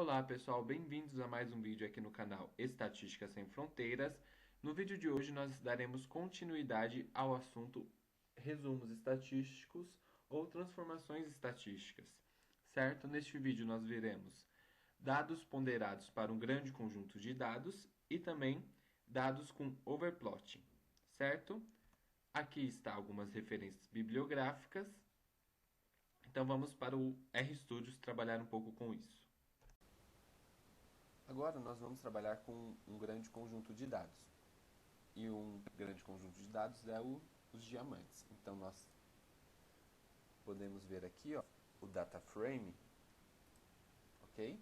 Olá pessoal, bem-vindos a mais um vídeo aqui no canal Estatística Sem Fronteiras. No vídeo de hoje nós daremos continuidade ao assunto resumos estatísticos ou transformações estatísticas, certo? Neste vídeo nós veremos dados ponderados para um grande conjunto de dados e também dados com overplotting, certo? Aqui está algumas referências bibliográficas. Então vamos para o RStudios trabalhar um pouco com isso. Agora nós vamos trabalhar com um grande conjunto de dados. E um grande conjunto de dados é os diamantes. Então nós podemos ver aqui o data frame, ok?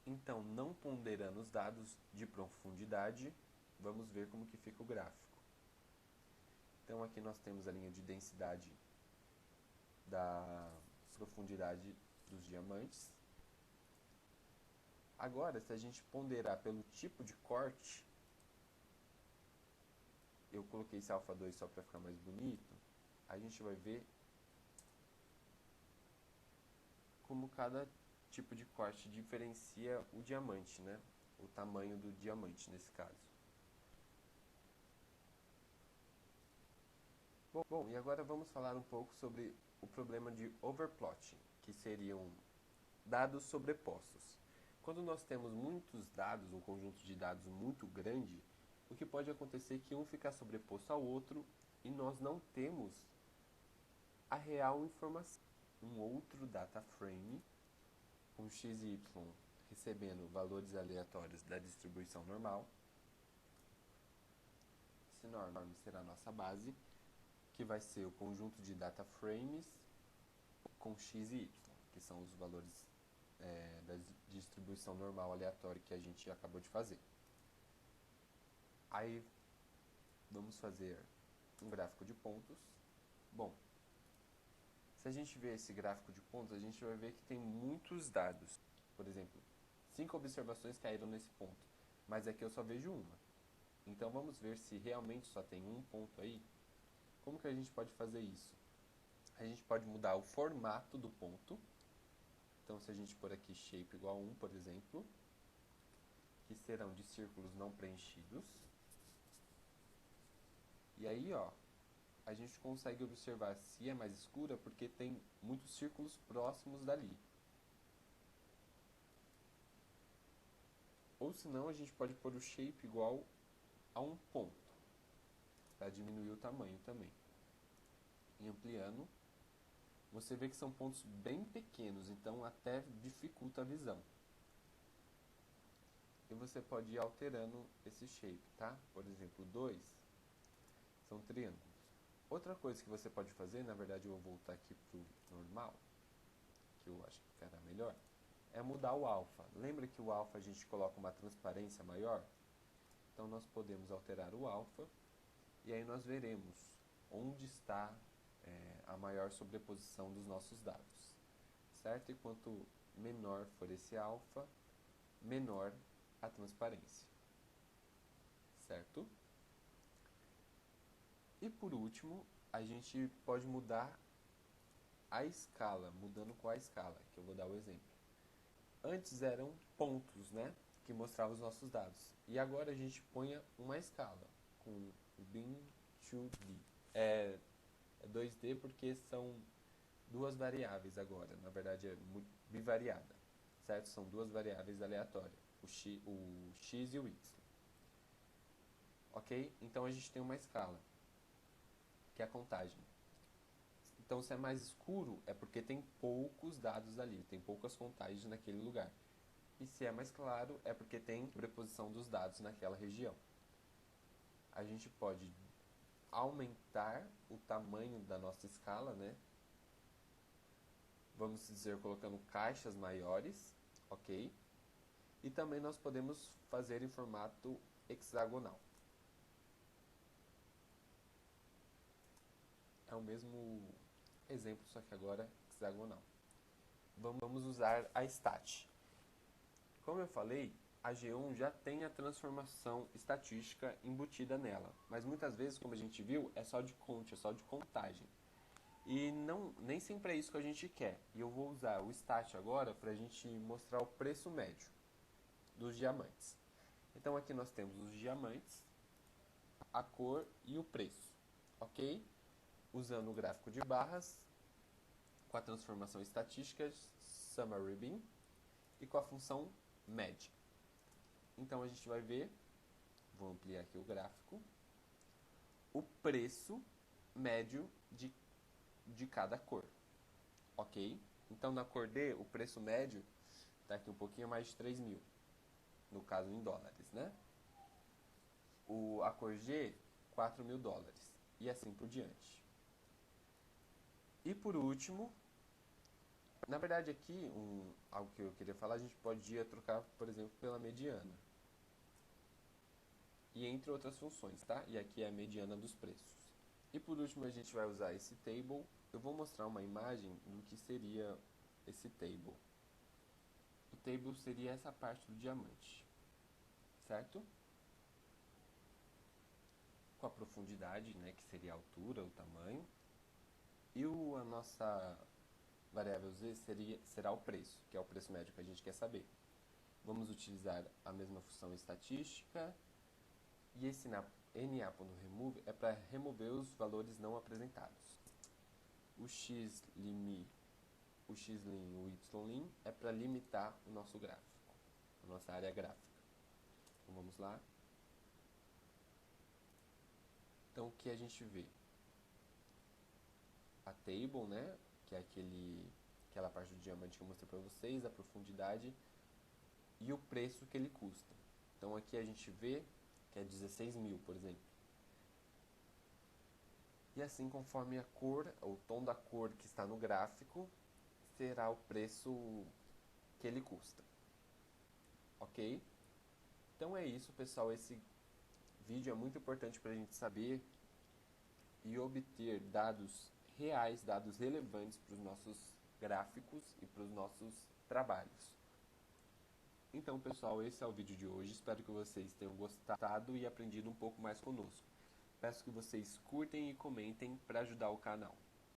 Então, não ponderando os dados de profundidade, vamos ver como que fica o gráfico. Então aqui nós temos a linha de densidade da profundidade dos diamantes. Agora, se a gente ponderar pelo tipo de corte, eu coloquei esse alfa 2 só para ficar mais bonito, a gente vai ver como cada tipo de corte diferencia o diamante, né? O tamanho do diamante nesse caso. Bom, e agora vamos falar um pouco sobre o problema de overplotting, que seriam dados sobrepostos. Quando nós temos muitos dados, um conjunto de dados muito grande, o que pode acontecer é que um fica sobreposto ao outro e nós não temos a real informação. Um outro data frame com x e y recebendo valores aleatórios da distribuição normal. Esse norm será a nossa base, que vai ser o conjunto de data frames com x e y, que são os valores da distribuição normal aleatória que a gente acabou de fazer. Aí vamos fazer um gráfico de pontos. Bom, se a gente ver esse gráfico de pontos, a gente vai ver que tem muitos dados. Por exemplo, 5 observações caíram nesse ponto, mas aqui eu só vejo uma. Então vamos ver se realmente só tem um ponto aí. Como que a gente pode fazer isso? A gente pode mudar o formato do ponto. Então se a gente pôr aqui shape igual a 1, por exemplo, que serão de círculos não preenchidos. E aí, a gente consegue observar se é mais escura porque tem muitos círculos próximos dali. Ou senão a gente pode pôr o shape igual a um ponto, para diminuir o tamanho também. E ampliando, você vê que são pontos bem pequenos, então até dificulta a visão. E você pode ir alterando esse shape, tá? Por exemplo, 2 são triângulos. Outra coisa que você pode fazer, na verdade eu vou voltar aqui para o normal, que eu acho que ficará melhor, é mudar o alfa. Lembra que o alfa a gente coloca uma transparência maior? Então nós podemos alterar o alfa e aí nós veremos onde está a maior sobreposição dos nossos dados, certo? E quanto menor for esse alfa, menor a transparência, certo? E por último, a gente pode mudar a escala, mudando qual a escala, que eu vou dar o exemplo. Antes eram pontos, né, que mostravam os nossos dados. E agora a gente põe uma escala, com o bin 2D. É 2D porque são duas variáveis agora, na verdade é bivariada, certo? São duas variáveis aleatórias, o x e o y. Ok? Então a gente tem uma escala, que é a contagem. Então se é mais escuro é porque tem poucos dados ali, tem poucas contagens naquele lugar. E se é mais claro é porque tem sobreposição dos dados naquela região. A gente pode aumentar o tamanho da nossa escala, né? Vamos dizer, colocando caixas maiores, ok? E também nós podemos fazer em formato hexagonal. É o mesmo exemplo, só que agora hexagonal. Vamos usar a stat. Como eu falei, a G1 já tem a transformação estatística embutida nela, mas muitas vezes, como a gente viu, é só de count, é só de contagem. E nem sempre é isso que a gente quer. E eu vou usar o stat agora para a gente mostrar o preço médio dos diamantes. Então aqui nós temos os diamantes, a cor e o preço, ok? Usando o gráfico de barras, com a transformação estatística summary bin e com a função média. Então a gente vai ver, vou ampliar aqui o gráfico, o preço médio de cada cor, ok? Então na cor D, o preço médio está aqui um pouquinho mais de 3 mil, no caso em dólares, né? A cor G, 4 mil dólares, e assim por diante. E por último, na verdade aqui, algo que eu queria falar, a gente podia trocar, por exemplo, pela mediana. E entre outras funções, tá? E aqui é a mediana dos preços. E por último a gente vai usar esse table. Eu vou mostrar uma imagem do que seria esse table. O table seria essa parte do diamante, certo? Com a profundidade, né, que seria a altura, o tamanho. E a nossa variável z será o preço, que é o preço médio que a gente quer saber. Vamos utilizar a mesma função estatística. E esse na.remove é para remover os valores não apresentados. O xlim, o ylim é para limitar o nosso gráfico, a nossa área gráfica. Então vamos lá. Então o que a gente vê? A table, né, que é aquela parte do diamante que eu mostrei para vocês, a profundidade e o preço que ele custa. Então aqui a gente vê que é 16 mil, por exemplo. E assim, conforme a cor, o tom da cor que está no gráfico, será o preço que ele custa. Ok? Então é isso, pessoal. Esse vídeo é muito importante para a gente saber e obter dados reais, dados relevantes para os nossos gráficos e para os nossos trabalhos. Então, pessoal, esse é o vídeo de hoje. Espero que vocês tenham gostado e aprendido um pouco mais conosco. Peço que vocês curtem e comentem para ajudar o canal.